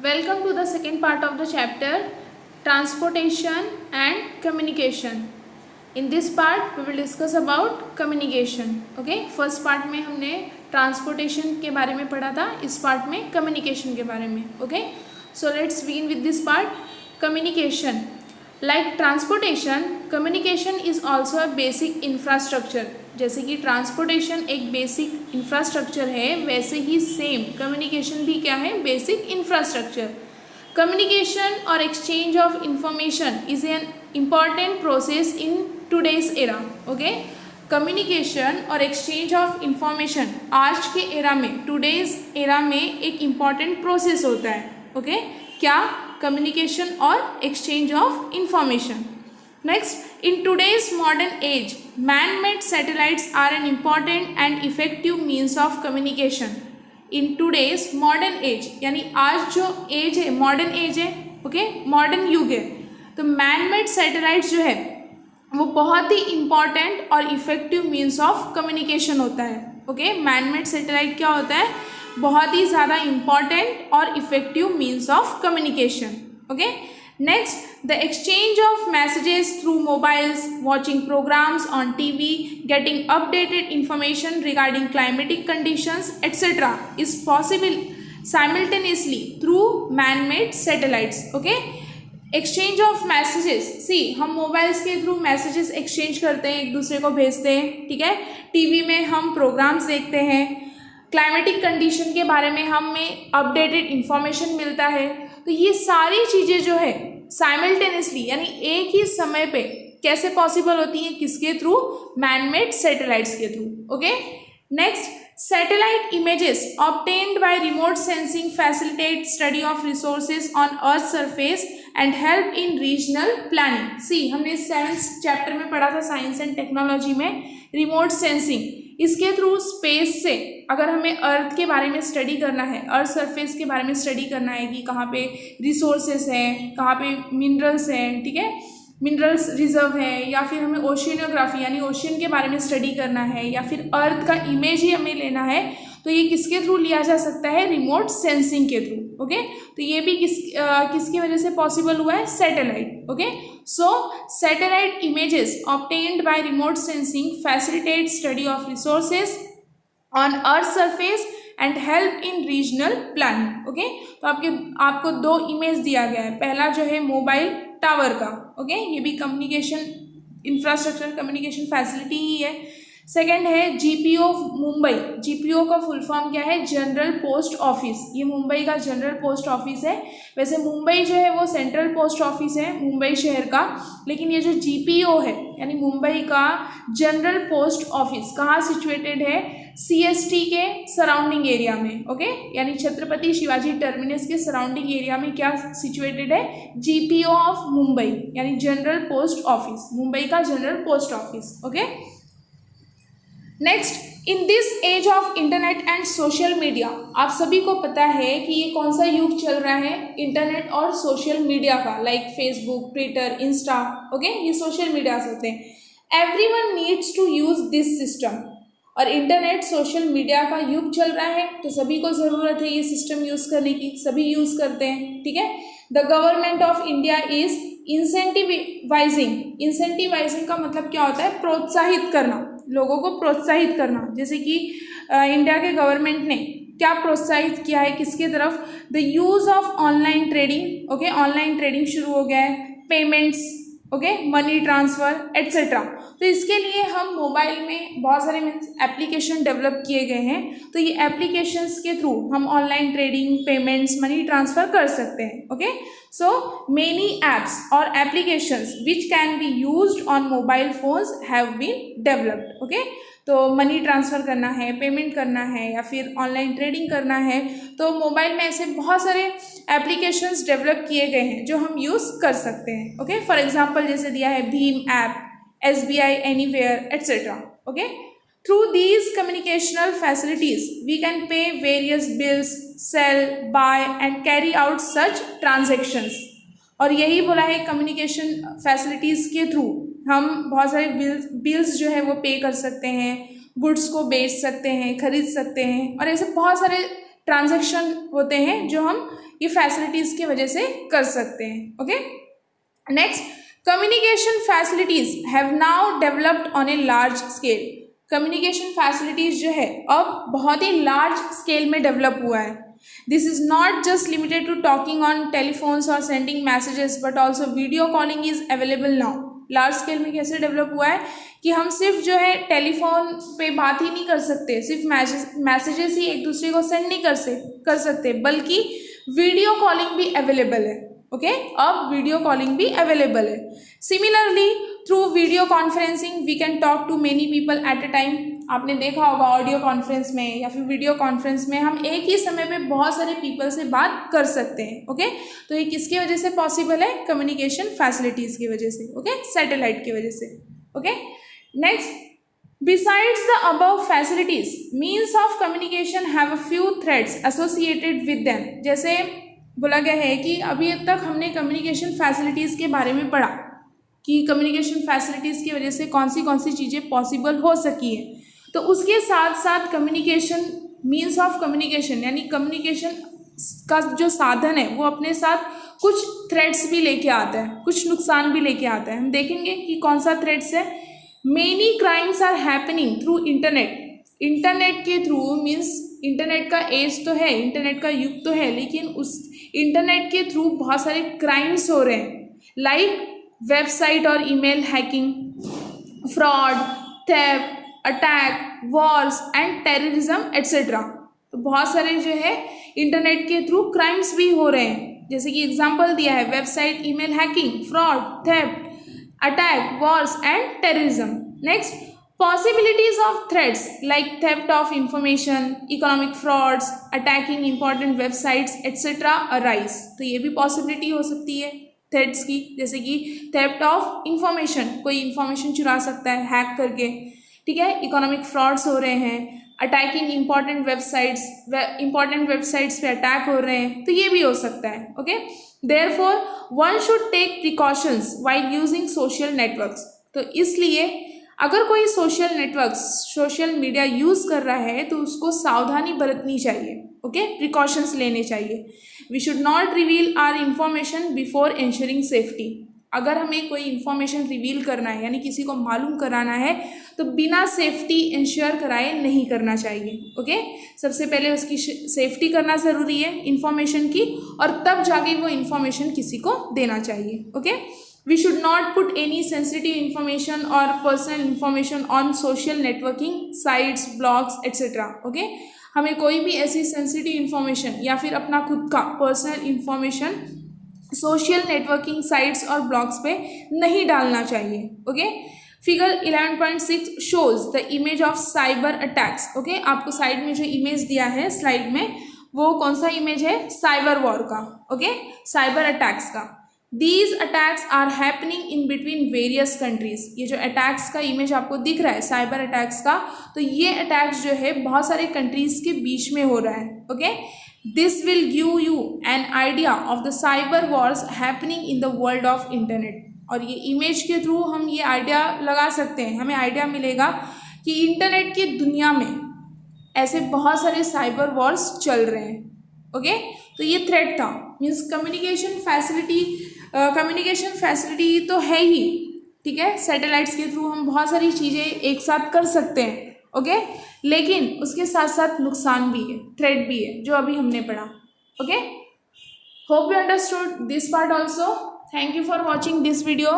Welcome to the second part of the chapter Transportation and Communication. In this part we will discuss about communication. Okay, first part में हमने transportation के बारे में पढ़ा था, इस पार्ट में कम्युनिकेशन के बारे में. Okay, so let's begin with this part. Communication. Like transportation, communication is also a basic infrastructure. जैसे कि ट्रांसपोर्टेशन एक बेसिक इंफ्रास्ट्रक्चर है, वैसे ही सेम कम्युनिकेशन भी क्या है, बेसिक इंफ्रास्ट्रक्चर. कम्युनिकेशन और exchange of information is an important process in today's era. Okay, communication और एक्सचेंज ऑफ इंफॉर्मेशन आज के एरा में, टुडेज एरा में एक इम्पॉर्टेंट प्रोसेस होता है. ओके, क्या? कम्युनिकेशन और exchange of information. Next, in today's modern age, man-made satellites are an important and effective means of communication. In today's modern age, यानी आज जो एज है, मॉडर्न एज है, ओके, मॉडर्न युग है, तो मैन-मेड सैटेलाइट्स जो है वो बहुत ही इम्पॉर्टेंट और इफेक्टिव मीन्स ऑफ कम्युनिकेशन होता है. ओके, मैन-मेड सैटेलाइट क्या होता है? बहुत ही ज़्यादा इम्पॉर्टेंट और effective means of communication. Okay, next, the exchange of messages through mobiles, watching programs on TV, getting updated information regarding climatic conditions, etc. is possible simultaneously through man-made satellites. Okay, exchange of messages. See, हम mobiles के through messages exchange करते हैं, एक दूसरे को भेजते हैं. ठीक है, टीवी में हम प्रोग्राम्स देखते हैं, क्लाइमेटिक कंडीशन के बारे में हमें अपडेटेड इंफॉर्मेशन मिलता है. तो ये सारी चीज़ें जो है साइमल्टेनियसली यानी एक ही समय पे कैसे पॉसिबल होती हैं? किसके थ्रू? मैनमेड सैटेलाइट्स के through. Okay, next, satellite images obtained by remote sensing facilitate study of resources on earth surface and help in regional planning. See, हमने 7th चैप्टर में पढ़ा था साइंस एंड टेक्नोलॉजी में, remote sensing. इसके through space से अगर हमें अर्थ के बारे में स्टडी करना है, अर्थ सरफेस के बारे में स्टडी करना है कि कहाँ पे रिसोर्सेस हैं, कहाँ पे मिनरल्स हैं, ठीक है, मिनरल्स रिजर्व है, या फिर हमें ओशियनोग्राफी यानी ओशियन के बारे में स्टडी करना है, या फिर अर्थ का इमेज ही हमें लेना है, तो ये किसके थ्रू लिया जा सकता है? रिमोट सेंसिंग के थ्रू. ओके, तो ये भी किसकी वजह से पॉसिबल हुआ है? Satellite. Okay, so satellite images obtained by remote sensing facilitate study of resources on earth surface and help in regional planning. Okay, तो आपको 2 इमेज दिया गया है. पहला जो है मोबाइल टावर का. ओके, ये भी कम्युनिकेशन इंफ्रास्ट्रक्चर, कम्युनिकेशन फैसिलिटी ही है. सेकेंड है जीपीओ मुंबई. जीपीओ का फुल फॉर्म क्या है? General post office. ये मुंबई का जनरल पोस्ट ऑफिस है. वैसे मुंबई जो है वो सेंट्रल पोस्ट ऑफिस है मुंबई शहर का, लेकिन ये जो जीपीओ है यानी मुंबई का जनरल पोस्ट ऑफिस कहाँ सिचुएटेड है? सीएसटी के सराउंडिंग एरिया में. ओके, यानी छत्रपति शिवाजी टर्मिनस के सराउंडिंग एरिया में क्या सिचुएटेड है? जीपीओ ऑफ मुंबई यानी जनरल पोस्ट ऑफिस, मुंबई का general post office. Okay, next, in this age of internet and social media, आप सभी को पता है कि ये कौन सा युग चल रहा है? इंटरनेट और सोशल मीडिया का, like Facebook, Twitter, Insta. Okay, ये सोशल मीडियाज होते हैं. Everyone needs to use this system. और इंटरनेट सोशल मीडिया का युग चल रहा है, तो सभी को ज़रूरत है ये सिस्टम यूज़ करने की, सभी यूज़ करते हैं. ठीक है, the government of India is incentivising. Incentivising का मतलब क्या होता है? प्रोत्साहित करना, लोगों को प्रोत्साहित करना. जैसे कि इंडिया के गवर्नमेंट ने क्या प्रोत्साहित किया है? किसके तरफ? The use of online trading. Okay, online trading शुरू हो गया है, payments, okay, money transfer etcetera. तो इसके लिए हम मोबाइल में बहुत सारे एप्लीकेशन डेवलप किए गए हैं. तो ये एप्लीकेशंस के थ्रू हम online trading, payments, money transfer कर सकते हैं. ओके, सो मेनी एप्स और applications which can be used on mobile phones have been developed. Okay, तो मनी ट्रांसफ़र करना है, पेमेंट करना है, या फिर ऑनलाइन ट्रेडिंग करना है, तो मोबाइल में ऐसे बहुत सारे एप्लीकेशंस डेवलप किए गए हैं जो हम यूज़ कर सकते हैं. ओके, फॉर एग्जांपल जैसे दिया है भीम app, SBI anywhere etcetera. Okay, through these communicational facilities we can pay various bills, sell, buy and carry out such transactions. और यही बोला है, कम्युनिकेशन फैसिलिटीज़ के थ्रू हम बहुत सारे बिल्स जो है वो पे कर सकते हैं, गुड्स को बेच सकते हैं, खरीद सकते हैं, और ऐसे बहुत सारे ट्रांजैक्शन होते हैं जो हम ये फैसिलिटीज़ की वजह से कर सकते हैं। Okay, next, communication facilities have now developed on a large scale. Communication facilities जो है अब बहुत ही लार्ज स्केल में डेवलप हुआ है। This is not just limited to talking on telephones और sending messages but also video calling is available now. Large scale में कैसे डेवलप हुआ है कि हम सिर्फ जो है टेलीफोन पे बात ही नहीं कर सकते, सिर्फ मैसेजेस ही एक दूसरे को सेंड नहीं कर सकते, बल्कि वीडियो कॉलिंग भी अवेलेबल है। ओके, अब वीडियो कॉलिंग भी अवेलेबल है। Similarly through video conferencing we can talk to many people at a time. आपने देखा होगा ऑडियो कॉन्फ्रेंस में या फिर वीडियो कॉन्फ्रेंस में हम एक ही समय पे बहुत सारे पीपल से बात कर सकते हैं। ओके, तो ये किसकी वजह से पॉसिबल है? कम्युनिकेशन फैसिलिटीज़ की वजह से। ओके, सैटेलाइट की वजह से। Okay, next, besides the above facilities means of communication have a few threads associated with them. जैसे बोला गया है कि अभी तक हमने कम्युनिकेशन फैसिलिटीज़ के बारे में पढ़ा कि कम्युनिकेशन फैसिलिटीज़ की वजह से कौन सी चीज़ें पॉसिबल हो सकी है। तो उसके साथ साथ कम्युनिकेशन मीन्स ऑफ कम्युनिकेशन यानी कम्युनिकेशन का जो साधन है वो अपने साथ कुछ थ्रेड्स भी लेके आता है, कुछ नुकसान भी लेके आता है। हम देखेंगे कि कौन सा थ्रेड्स है। Many crimes are happening through internet. Internet के थ्रू मीन्स इंटरनेट का एज तो है, इंटरनेट का युग तो है, लेकिन उस इंटरनेट के थ्रू बहुत सारे क्राइम्स हो रहे हैं, लाइक वेबसाइट और email hacking, fraud, theft, attack, Wars and terrorism etcetera. तो बहुत सारे जो है इंटरनेट के थ्रू क्राइम्स भी हो रहे हैं, जैसे कि एग्जांपल दिया है website, email hacking, fraud, theft, attack, Wars and terrorism. Next, possibilities of threads like theft of information, economic frauds, attacking important websites etcetera arise. तो ये भी पॉसिबिलिटी हो सकती है थ्रेड्स की, जैसे कि थेफ्ट ऑफ इंफॉर्मेशन, कोई इंफॉर्मेशन चुरा सकता है हैक करके, ठीक है। इकोनॉमिक फ्रॉड्स हो रहे हैं, अटैकिंग इंपॉर्टेंट वेबसाइट्स पे अटैक हो रहे हैं, तो ये भी हो सकता है। Okay, therefore one should take precautions while using social networks. तो इसलिए अगर कोई सोशल मीडिया यूज़ कर रहा है तो उसको सावधानी बरतनी चाहिए। ओके, प्रिकॉशंस लेने चाहिए। We should not reveal our information before ensuring safety. अगर हमें कोई इन्फॉर्मेशन रिवील करना है यानी किसी को मालूम कराना है तो बिना सेफ्टी इंश्योर कराए नहीं करना चाहिए। ओके, सबसे पहले उसकी सेफ्टी करना ज़रूरी है इन्फॉर्मेशन की, और तब जाके वो इन्फॉर्मेशन किसी को देना चाहिए। Okay, we should not put any sensitive information और personal information on social networking sites, blogs etcetera. Okay, हमें कोई भी ऐसी सेंसिटिव इन्फॉर्मेशन या फिर अपना खुद का personal information social networking sites और ब्लॉग्स पे नहीं डालना चाहिए। Okay, figure 11.6 shows the image of cyber attacks. Okay, आपको साइड में जो इमेज दिया है स्लाइड में वो कौन सा इमेज है? साइबर वॉर का। ओके, साइबर अटैक्स का। These attacks are happening in between various countries. ये जो अटैक्स का इमेज आपको दिख रहा है साइबर अटैक्स का, तो ये अटैक्स जो है बहुत सारे कंट्रीज के बीच में हो रहा है। Okay, this will give you an idea of the cyber Wars happening in the world of internet. और ये इमेज के थ्रू हम ये आइडिया लगा सकते हैं, हमें आइडिया मिलेगा कि इंटरनेट की दुनिया में ऐसे बहुत सारे साइबर वॉर्स चल रहे हैं। ओके, तो ये थ्रेट था, मीन्स कम्युनिकेशन फैसिलिटी तो है ही, ठीक है। सैटेलाइट्स के थ्रू हम बहुत सारी चीज़ें एक साथ कर सकते हैं। ओके, लेकिन उसके साथ साथ नुकसान भी है, थ्रेट भी है, जो अभी हमने पढ़ा। Okay, hope you understood this part also. Thank you for watching this video.